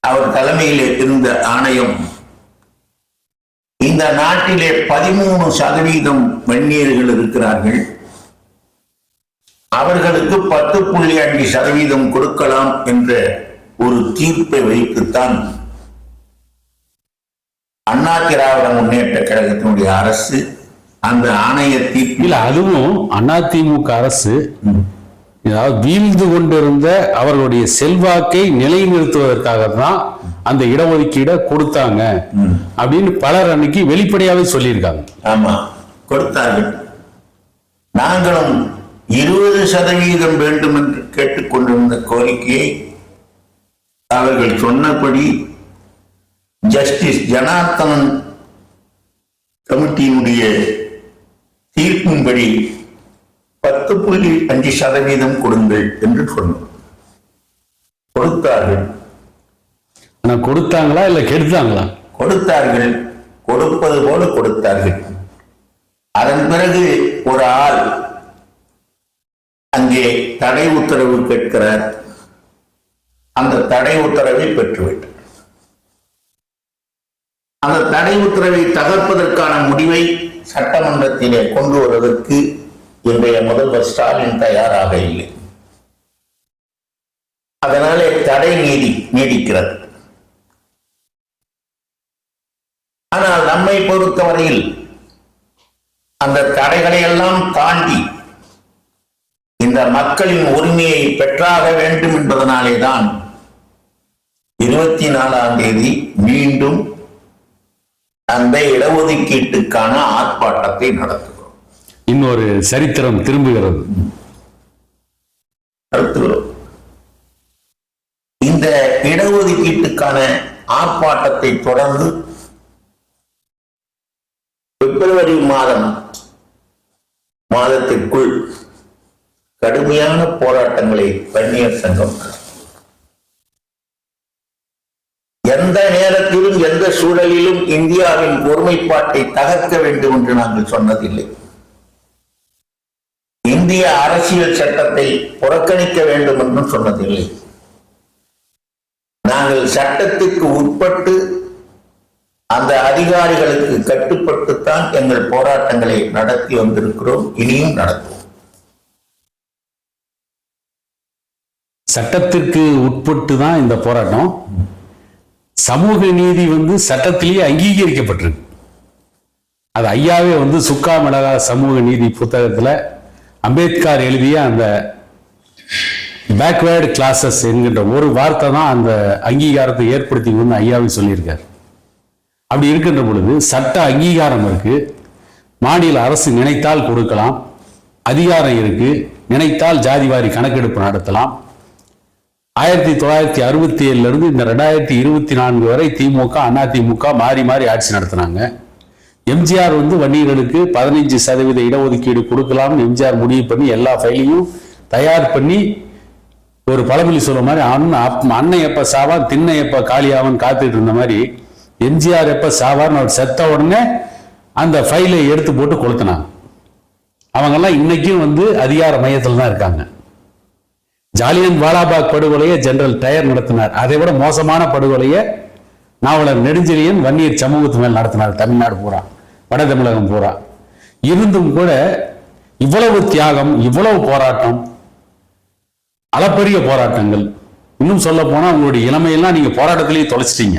அவர் தலைமையிலே இருந்த ஆணையம் இந்த நாட்டிலே 13% வன்னியர்கள் இருக்கிறார்கள், அவர்களுக்கு 10.5% கொடுக்கலாம் என்ற ஒரு தீர்ப்பை வைத்துத்தான் அண்ணா திராவிட முன்னேற்ற கழகத்தினுடைய அரசு அந்த ஆணைய தீர்ப்பில், அதுவும் அதிமுக அரசு வீழ்ந்து கொண்டிருந்த அவர்களுடைய செல்வாக்கை நிலைநிறுத்துவதற்காக தான் அந்த இடஒதுக்கீடை கொடுத்தாங்க அப்படின்னு பலர் அன்னைக்கு வெளிப்படையாவே சொல்லியிருக்காங்க. ஆமா, கொடுத்தார்கள். நாங்களும் 20% வேண்டும் என்று கேட்டுக்கொண்டிருந்த கோரிக்கையை அவர்கள் சொன்னபடி ஜஸ்டிஸ் ஜனார்த்தனன் கமிட்டியினுடைய தீர்ப்பின்படி 10.5% கொடுங்கள் என்று சொன்னோம். கொடுத்தார்கள். கொடுத்தாங்களா இல்ல கெடுத்தாங்களா? கொடுத்தார்கள், கொடுப்பது போல கொடுத்தார்கள். அதன் பிறகு ஒரு ஆள் அங்கே தடை உத்தரவு கேட்கிறார், அந்த தடை உத்தரவை பெற்றுவிட்டார். அந்த தடை உத்தரவை தகர்ப்பதற்கான முடிவை சட்டமன்றத்திலே கொண்டு வருவதற்கு இன்றைய முதல்வர் ஸ்டாலின் தயாராக இல்லை. அதனாலே தடை நீடிக்கிறது. ஆனால் நம்மை பொறுத்தவரையில் அந்த தடைகளை எல்லாம் தாண்டி இந்த மக்களின் உரிமையை பெற்றாக வேண்டும் என்பதனாலே தான் 24ஆம் தேதி மீண்டும் அந்த இடஒதுக்கீட்டுக்கான ஆர்ப்பாட்டத்தை நடத்துகிறோம். இன்னொரு சரித்திரம் திரும்புகிறது. இந்த இடஒதுக்கீட்டுக்கான ஆர்ப்பாட்டத்தை தொடர்ந்து பிப்ரவரி மாதத்திற்குள் கடுமையான போராட்டங்களை வன்னியர் சங்கம் எந்த நேரத்திலும் எந்த சூழலிலும் இந்தியாவின் ஒருமைப்பாட்டை தகர்க்க வேண்டும் என்று நாங்கள் சொன்னதில்லை. இந்திய அரசியல் சட்டத்தை புறக்கணிக்க வேண்டும் என்றும் சொன்னதில்லை. நாங்கள் சட்டத்திற்கு உட்பட்டு அந்த அதிகாரிகளுக்கு கட்டுப்பட்டுத்தான் எங்கள் போராட்டங்களை நடத்தி வந்திருக்கிறோம், இனியும் நடத்துவோம். சட்டத்திற்கு உட்பட்டு தான் இந்த போராட்டம். சமூக நீதி சட்டத்திலேயே அங்கீகரிக்கப்பட்டிருக்கு. அது ஐயாவே சுக்கா மிளகா சமூக நீதி புத்தகத்துல அம்பேத்கர் எழுதிய அந்த பேக்வேர்டு கிளாஸஸ் என்கின்ற ஒரு வார்த்தை தான் அந்த அங்கீகாரத்தை ஏற்படுத்தி ஐயாவே சொல்லியிருக்கார். அப்படி இருக்கின்ற பொழுது சட்ட அங்கீகாரம் இருக்கு, மாநில அரசு நினைத்தால் கொடுக்கலாம், அதிகாரம் இருக்கு, நினைத்தால் ஜாதிவாரி கணக்கெடுப்பு நடத்தலாம். 1967 இருந்து இந்த 2024 வரை திமுக அதிமுக மாறி மாறி ஆட்சி நடத்தினாங்க. எம்ஜிஆர் வன்னியர்களுக்கு 15% இடஒதுக்கீடு கொடுக்கலாம்னு எம்ஜிஆர் முடிவு பண்ணி எல்லா ஃபைலையும் தயார் பண்ணி ஒரு பழமொழி சொல்ற மாதிரி அண்ணன் எப்ப சாவான் திண்ணை எப்ப காலியாவன் காத்துட்டு இருந்த மாதிரி எம்ஜிஆர் எப்ப சாவார்னு அவர் செத்த உடனே அந்த ஃபைலை எடுத்து போட்டு கொளுத்தினாங்க. அவங்கெல்லாம் இன்னைக்கும் அதிகார மையத்தில் தான் இருக்காங்க. ஜாலியன் வாலாபாக் படுகொலையை ஜெனரல் டயர் நடத்தினார். அதை விட மோசமான படுகொலையை நாவலர் நெடுஞ்செழியன் வன்னியர் சமூகத்து மேல் நடத்தினார். தமிழ்நாடு பூரா, வட தமிழகம் பூரா. இருந்தும் கூட இவ்வளவு தியாகம், இவ்வளவு போராட்டம், அளப்பரிய போராட்டங்கள். இன்னும் சொல்ல போனா உங்களுடைய இளமையெல்லாம் நீங்க போராட்டத்திலேயே தொலைச்சிட்டீங்க.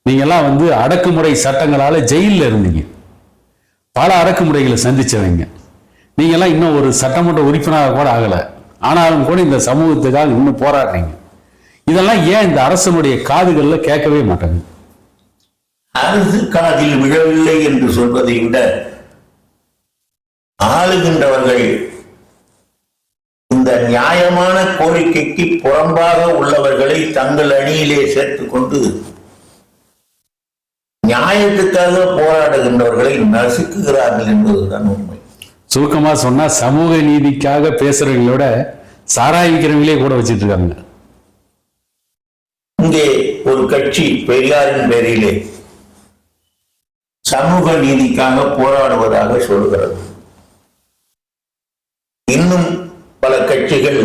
நீங்க எல்லாம் அடக்குமுறை சட்டங்களால ஜெயிலில் இருந்தீங்க, பல அடக்குமுறைகளை சந்திச்சவங்க. நீங்க எல்லாம் இன்னும் ஒரு சட்டமன்ற உறுப்பினராக கூட ஆகல, ஆனாலும் கூட இந்த சமூகத்துக்காக இன்னும் போராடுறீங்க. இதெல்லாம் ஏன் இந்த அரசனுடைய காதுகள்ல கேட்கவே மாட்டாங்க? அரசு காதில் விழவில்லை என்று சொல்வதை விட ஆளுகின்றவர்கள் இந்த நியாயமான கோரிக்கைக்கு புறம்பாக உள்ளவர்களை தங்கள் அணியிலே சேர்த்துக் கொண்டு நியாயத்துக்காக போராடுகின்றவர்களை நசுக்குகிறார்கள் என்பதுதான் உண்மை. சுருக்கமா சொன்னா சமூக நீதிக்காக பேசுறவங்களோட சாராயிக்கிறவங்களே கூட வச்சிட்டு இருக்காங்க. இங்கே ஒரு கட்சி பெரியாரின் பேரிலே சமூக நீதிக்காக போராடுவதாக சொல்கிறது. இன்னும் பல கட்சிகள்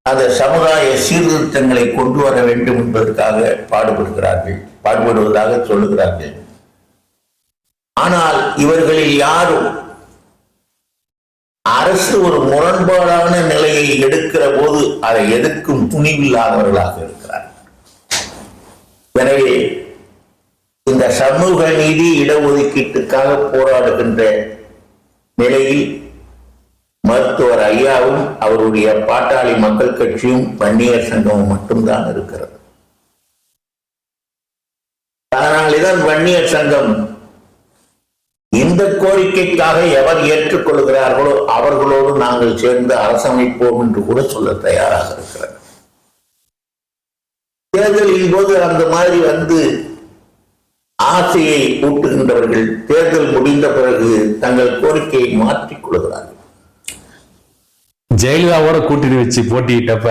அந்த சமுதாய சீர்திருத்தங்களை கொண்டு வர வேண்டும் என்பதற்காக பாடுபடுவதாக சொல்லுகிறார்கள். ஆனால் இவர்களில் யாரும் அரசு ஒரு முரண்பாடான நிலையை எடுக்கிற போது அதை எதிர்க்கும் துணிவில்லாதவர்களாக இருக்கிறார். எனவே இந்த சமூக நீதி இடஒதுக்கீட்டுக்காக போராடுகின்ற நிலையில் மருத்துவர் ஐயாவும் அவருடைய பாட்டாளி மக்கள் கட்சியும் வன்னியர் சங்கமும் மட்டும்தான் இருக்கிறது. அதனால்தான் வன்னியர் சங்கம் இந்த கோரிக்கைக்காக எவர் ஏற்றுக்கொள்கிறார்களோ அவர்களோடு நாங்கள் சேர்ந்து அரசமைப்போம் என்று கூட சொல்ல தயாராக இருக்கிறார். தேர்தலின் போது அந்த மாதிரி வந்து ஆசையை ஊட்டுகின்றவர்கள் தேர்தல் முடிந்த பிறகு தங்கள் கோரிக்கையை மாற்றிக் கொள்கிறார்கள். ஜெயலலிதாவோட கூட்டணி வச்சு போட்டியிட்டப்ப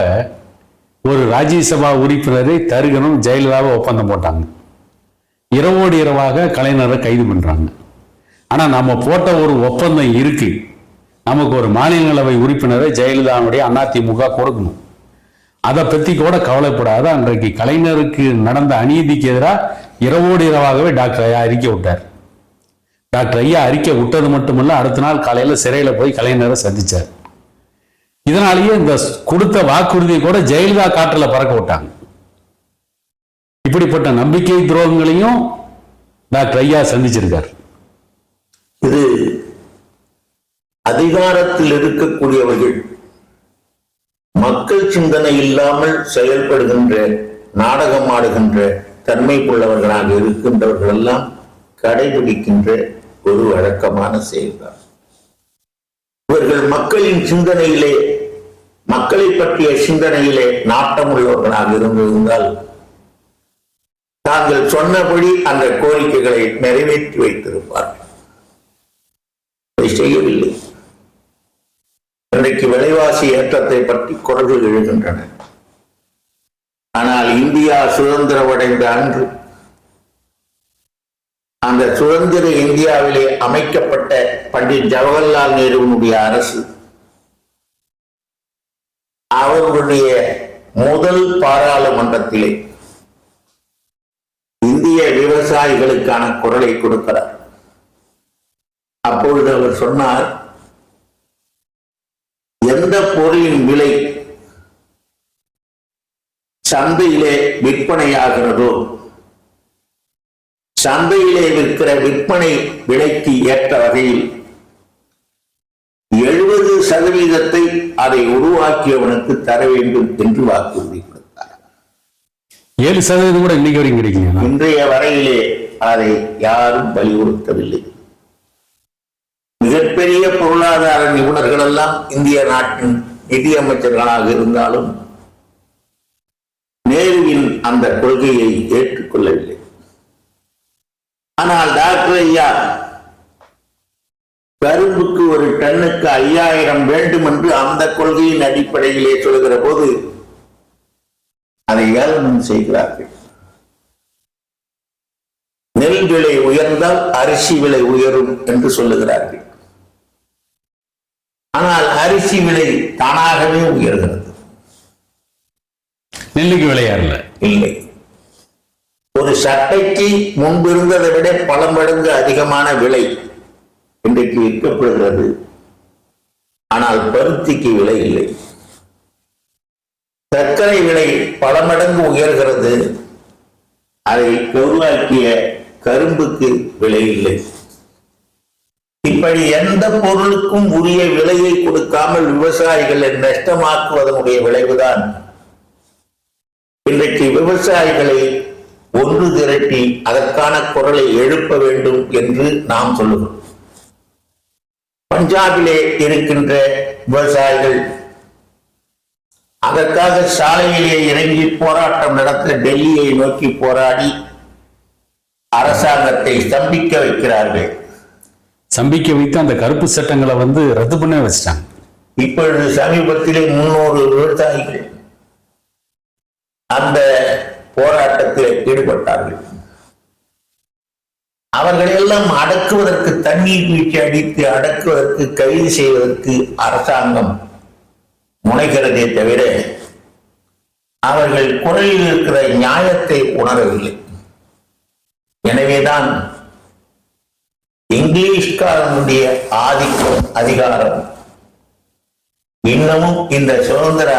ஒரு ராஜ்யசபா உறுப்பினரை தருகனும் ஜெயலலிதாவை ஒப்பந்தம் போட்டாங்க. இரவோடு இரவாக கலைஞரை கைது பண்றாங்க. ஆனா நம்ம போட்ட ஒரு ஒப்பந்தம் இருக்கு, நமக்கு ஒரு மாநிலங்களவை உறுப்பினரை ஜெயலலிதாவுடைய அதிமுக கொடுக்கணும். அதை பத்தி கூட கவலைப்படாத அன்றைக்கு கலைஞருக்கு நடந்த அநீதிக்கு எதிராக இரவோடு இரவாகவே டாக்டர் ஐயா அறிக்கை விட்டார். டாக்டர் ஐயா அறிக்கை விட்டது மட்டுமல்ல, அடுத்த நாள் காலையில சிறையில போய் கலைஞரை சந்திச்சார். இதனாலேயே இந்த கொடுத்த வாக்குறுதியை கூட ஜெயலலிதா காற்றுல பறக்க விட்டாங்க. இப்படிப்பட்ட நம்பிக்கை துரோகங்களையும் டாக்டர் ஐயா சந்திச்சிருக்கார். இது அதிகாரத்தில் இருக்கக்கூடியவர்கள் மக்கள் சிந்தனை இல்லாமல் செயல்படுகின்ற நாடகம் ஆடுகின்ற தன்மை உள்ளவர்களாக இருக்கின்றவர்கள் எல்லாம் கடைபிடிக்கின்ற ஒரு வழக்கமான செயல்தான். இவர்கள் மக்களின் சிந்தனையிலே, மக்களை பற்றிய சிந்தனையிலே நாட்டம் உள்ளவர்களாக இருந்திருந்தால் தாங்கள் சொன்னபடி அந்த கோரிக்கைகளை நிறைவேற்றி வைத்திருப்பார்கள். செய்யவில்லை. இன்றைக்கு விலைவாசி ஏற்றத்தை பற்றி குரல்கள் எழுகின்றன. ஆனால் இந்தியா சுதந்திரமடைந்த அன்று அந்த சுதந்திர இந்தியாவிலே அமைக்கப்பட்ட பண்டிட் ஜவஹர்லால் நேருவினுடைய அரசு அவர்களுடைய முதல் பாராளுமன்றத்திலே இந்திய விவசாயிகளுக்கான குரலை கொடுக்கிறார். அப்பொழுது அவர் சொன்னார், எந்த பொருளின் விலை சந்தையிலே விற்பனையாகிறதோ சந்தையிலே விற்கிற விற்பனை விலைக்கு ஏற்ற வகையில் 70% அதை உருவாக்கியவனுக்கு தர வேண்டும் என்று வாக்குறுதி கொடுத்தார். 7% கூட இன்னைக்கு வரைக்கும் கிடைக்கும். இன்றைய வரையிலே அதை யாரும் வலியுறுத்தவில்லை. மிகப்பெரிய பொருளாதார நிபுணர்கள் எல்லாம் இந்திய நாட்டின் நிதியமைச்சர்களாக இருந்தாலும் நேருவின் அந்த கொள்கையை ஏற்றுக்கொள்ளவில்லை. ஆனால் டாக்டர் ஐயா கரும்புக்கு ஒரு டன்னுக்கு 5000 வேண்டும் என்று அந்த கொள்கையின் அடிப்படையிலே சொல்கிற போது அதை ஏளனம் செய்கிறார்கள். நெல் விலை உயர்ந்தால் அரிசி விலை உயரும் என்று சொல்லுகிறார்கள். ஆனால் அரிசி விலை தானாகவே உயர்கிறது. நெல்லுக்கு விலையாறல இல்லை. ஒரு சட்டைக்கு முன்பு இருந்ததை விட பல மடங்கு அதிகமான விலை இன்றைக்கு விற்கப்படுகிறது. ஆனால் பருத்திக்கு விலை இல்லை. சர்க்கரை விலை பல மடங்கு உயர்கிறது. அதை உருவாக்கிய கரும்புக்கு விலை இல்லை. இப்படி எந்த பொருளுக்கும் உரிய விலையை கொடுக்காமல் விவசாயிகளை நஷ்டமாக்குவதனுடைய விளைவுதான் இன்றைக்கு விவசாயிகளை ஒன்று திரட்டி அதற்கான குரலை எழுப்ப வேண்டும் என்று நாம் சொல்லுகிறோம். பஞ்சாபிலே இருக்கின்ற விவசாயிகள் அதற்காக சாலையிலே இறங்கி போராட்டம் நடத்த டெல்லியை நோக்கி போராடி அரசாங்கத்தை ஸ்தம்பிக்க வைக்கிறார்கள். ஸ்தம்பிக்க வைத்து அந்த கருப்பு சட்டங்களை ரத்து பண்ண வச்சிட்டாங்க. இப்பொழுது சமீபத்திலே 300 விவசாயிகள் அந்த போராட்டத்தில் ஈடுபட்டார்கள். அவர்கள் எல்லாம் அடக்குவதற்கு தண்ணீர் வீழ்ச்சி அடித்து அடக்குவதற்கு கைது செய்வதற்கு அரசாங்கம் முனைகிறதே தவிர அவர்கள் குரலில் இருக்கிற நியாயத்தை உணரவில்லை. எனவேதான் இங்கிலீஷ்காரனுடைய ஆதிக்கம் அதிகாரம் இன்னமும் இந்த சுதந்திர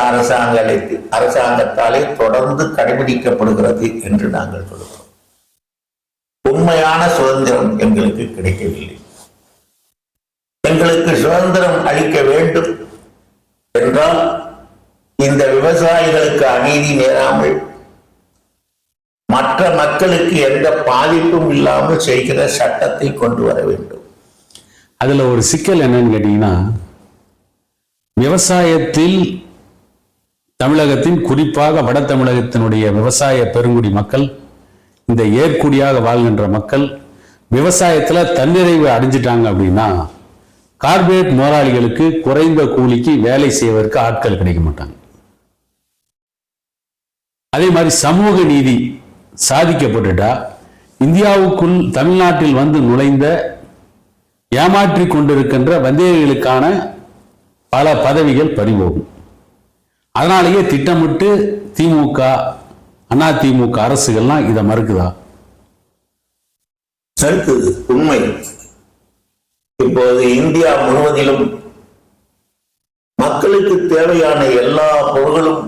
அரசாங்கத்தாலே தொடர்ந்து கடைபிடிக்கப்படுகிறது என்று நாங்கள் சொல்கிறோம். உண்மையான சுதந்திரம் எங்களுக்கு கிடைக்கவில்லை. எங்களுக்கு சுதந்திரம் அளிக்க வேண்டும் என்றால் இந்த விவசாயிகளுக்கு அநீதி நேராமல் மற்ற மக்களுக்கு எந்த பாதிப்பும் இல்லாமல் செய்கிற சட்டத்தை கொண்டு வர வேண்டும். அதுல ஒரு சிக்கல் என்னன்னு கேட்டீங்கன்னா, விவசாயத்தில் தமிழகத்தின் குறிப்பாக வட தமிழகத்தினுடைய விவசாய பெருங்குடி மக்கள், இந்த ஏற்குடியாக வாழ்கின்ற மக்கள் விவசாயத்துல தன்னிறைவு அடைஞ்சிட்டாங்க அப்படின்னா கார்பரேட் முதலாளிகளுக்கு குறைந்த கூலிக்கு வேலை செய்வதற்கு ஆட்கள் கிடைக்க மாட்டாங்க. அதே மாதிரி சமூக நீதி சாதிக்கப்பட்டுட்டா இந்தியாவுக்குள் தமிழ்நாட்டில் நுழைந்த ஏமாற்றி கொண்டிருக்கின்ற வந்தேரிகளுக்கான பல பதவிகள் பறிபோகும். அதனாலேயே திட்டமிட்டு திமுக அதிமுக அரசுகள்லாம் இதை மறுக்குதா? மறுக்குது. உண்மை. இப்போது இந்தியா முழுவதிலும் மக்களுக்கு தேவையான எல்லா பொருள்களும்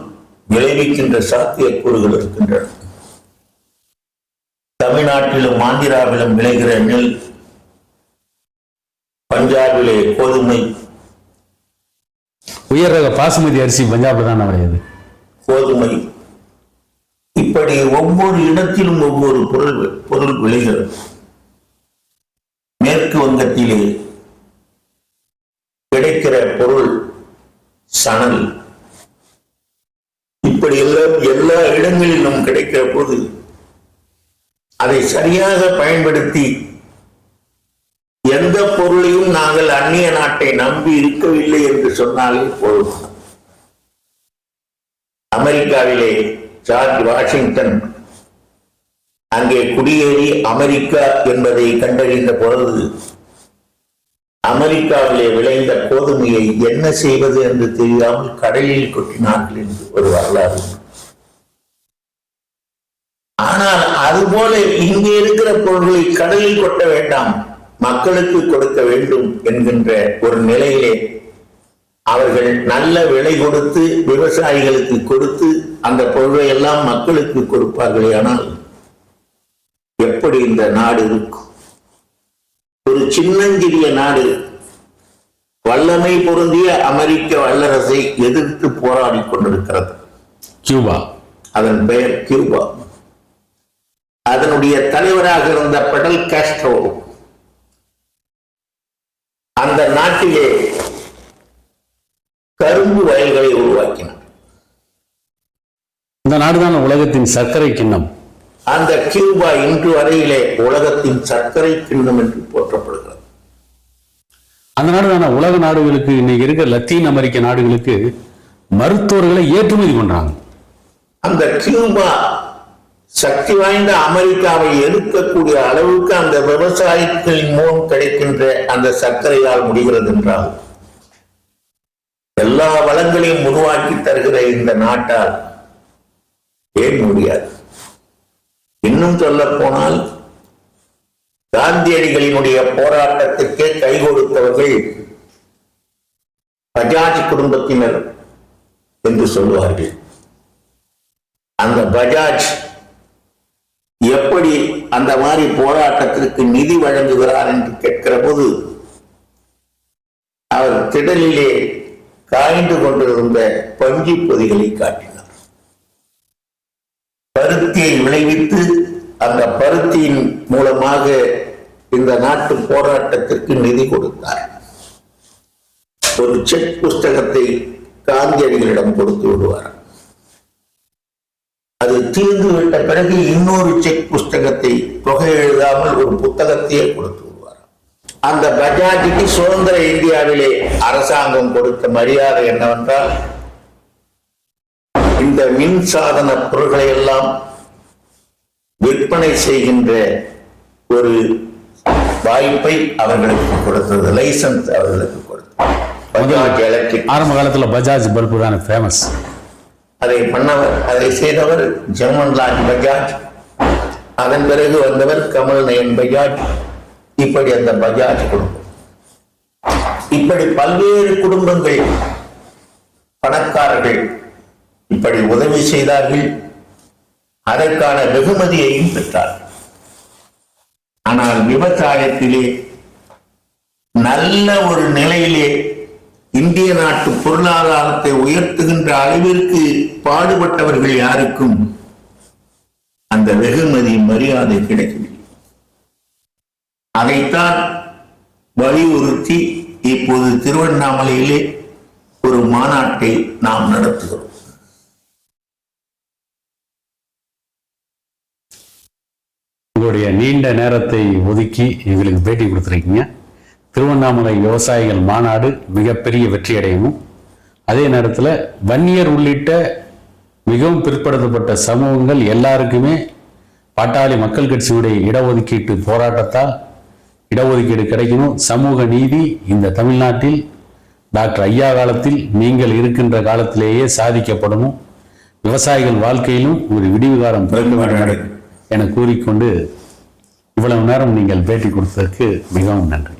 விளைவிக்கின்ற சாத்தியக்கூறுகள் இருக்கின்றன. தமிழ்நாட்டிலும் ஆந்திராவிலும் விளைகிற நெல், பஞ்சாபிலே கோதுமை, உயர் ரக பாசுமதி அரிசி பஞ்சாப்ல தான் விளையுது, கோதுமை, இப்படி ஒவ்வொரு இடத்திலும் ஒவ்வொரு பொருள் விளைகிறது. மேற்கு வங்கத்திலே கிடைக்கிற பொருள் சணல். இப்படி எல்லாம் எல்லா இடங்களிலும் கிடைக்கிற போது அதை சரியாக பயன்படுத்தி எந்த பொருளையும் நாங்கள் அந்நிய நாட்டை நம்பி இருக்கவில்லை என்று சொன்னாலே போதும். அமெரிக்காவிலே ஜார்ஜ் வாஷிங்டன் அங்கே குடியேறி அமெரிக்கா என்பதை கண்டறிந்த பொழுது அமெரிக்காவிலே விளைந்த கோதுமையை என்ன செய்வது என்று தெரியாமல் கடலில் கொட்டினார்கள் என்று ஒரு வரலாறு. ஆனால் அதுபோல இங்கே இருக்கிற பொருள்களை கடலில் கொட்ட வேண்டாம், மக்களுக்கு கொடுக்க வேண்டும் என்கின்ற ஒரு நிலையிலே அவர்கள் நல்ல விலை கொடுத்து விவசாயிகளுக்கு கொடுத்து அந்த பொருளை எல்லாம் மக்களுக்கு கொடுப்பார்களே. ஆனால் எப்படி இந்த நாடு இருக்கும்? ஒரு சின்னஞ்சிறிய நாடு வல்லமை பொருந்திய அமெரிக்க வல்லரசை எதிர்த்து போராடி கொண்டிருக்கிறது. கியூபா, அதன் பெயர் கியூபா. அதனுடைய தலைவராக இருந்த பெடல் காஸ்ட்ரோ அந்த நாட்டிலே கரும்பு வயல்களை உருவாக்கினார். இந்த நாடுதான் உலகத்தின் சர்க்கரை கிண்ணம். அந்த கியூபா இன்று வரையிலே உலகத்தின் சர்க்கரை கிண்ணம் என்று போற்றப்படுகிறது. அந்த நாடுதான உலக நாடுகளுக்கு, இன்னைக்கு இருக்கிற லத்தீன் அமெரிக்க நாடுகளுக்கு மருத்துவர்களை ஏற்றுமதி பண்றாங்க. அந்த கியூபா சக்தி வாய்ந்த அமெரிக்காவை எதிர்க்கக்கூடிய அளவுக்கு அந்த விவசாயத்தின் மூலம் கிடைக்கின்ற அந்த சர்க்கரையால் முடிகிறது என்றால் எல்லா வளங்களையும் உருவாக்கி தருகிற இந்த நாட்டால் ஏன் முடியாது? இன்னும் சொல்ல போனால் காந்தியடிகளினுடைய போராட்டத்திற்கே கை கொடுத்தவர்கள் பஜாஜ் குடும்பத்தினர் என்று சொல்லுவார்கள். அந்த பஜாஜ் எப்படி அந்த மாதிரி போராட்டத்திற்கு நிதி வழங்குகிறார் என்று கேட்கிற போது அவர் திடலிலே காய்ந்து கொண்டிருந்த பஞ்சு பொதிகளை காட்டினார். பருத்தியை விளைவித்து அந்த பருத்தியின் மூலமாக இந்த நாட்டு போராட்டத்திற்கு நிதி கொடுத்தார். ஒரு செக் புஸ்தகத்தை காந்தியடிகளிடம் கொடுத்து விடுவார். அது தீர்ந்து விட்ட பிறகு இன்னொரு செக் புஸ்தகத்தை தொகை எழுதாமல் ஒரு புத்தகத்தையே கொடுத்து விடுவார். அந்த பஜாஜுக்கு சுதந்திர இந்தியாவிலே அரசாங்கம் கொடுத்த மரியாதை என்னவென்றால், இந்த மின்சாதன பொருட்களை எல்லாம் விற்பனை செய்கின்ற ஒரு வாய்ப்பை அவர்களுக்கு கொடுத்தது, லைசன்ஸ் அவர்களுக்கு கொடுத்தது. பஜாஜ் எலக்ட்ரிக் ஆரம்ப காலத்துல பஜாஜ் பல்பு தான் ஃபேமஸ். அதை பண்ணவர், அதை செய்தவர் ஜமன்லால் பஜாஜ். அதன் பிறகு வந்தவர் கமல் நயன் பஜாஜ். இப்படி அந்த பஜாஜ் குடும்பம், இப்படி பல்வேறு குடும்பங்கள், பணக்காரர்கள் இப்படி உதவி செய்தார்கள். அதற்கான வெகுமதியையும் பெற்றார்கள். ஆனால் விவசாயத்திலே நல்ல ஒரு நிலையிலே இந்திய நாட்டு பொருளாதாரத்தை உயர்த்துகின்ற அளவிற்கு பாடுபட்டவர்கள் யாருக்கும் அந்த வெகுமதி மரியாதை கிடைக்கவில்லை. அதைத்தான் வலியுறுத்தி இப்போது திருவண்ணாமலையிலே ஒரு மாநாட்டை நாம் நடத்துகிறோம். உங்களுடைய நீண்ட நேரத்தை ஒதுக்கி எங்களுக்கு பேட்டி கொடுத்துருக்கீங்க. திருவண்ணாமலை விவசாயிகள் மாநாடு மிகப்பெரிய வெற்றி அடையணும். அதே நேரத்தில் வன்னியர் உள்ளிட்ட மிகவும் பிற்படுத்தப்பட்ட சமூகங்கள் எல்லாருக்குமே பாட்டாளி மக்கள் கட்சியுடைய இடஒதுக்கீட்டு போராட்டத்தால் இடஒதுக்கீடு கிடைக்கணும். சமூக நீதி இந்த தமிழ்நாட்டில் டாக்டர் ஐயா காலத்தில் நீங்கள் இருக்கின்ற காலத்திலேயே சாதிக்கப்படணும். விவசாயிகள் வாழ்க்கையிலும் ஒரு விடிவு காலம் பிறக்க வேண்டும் என கூறிக்கொண்டு இவ்வளவு நேரம் நீங்கள் பேட்டி கொடுத்ததற்கு மிகவும் நன்றி.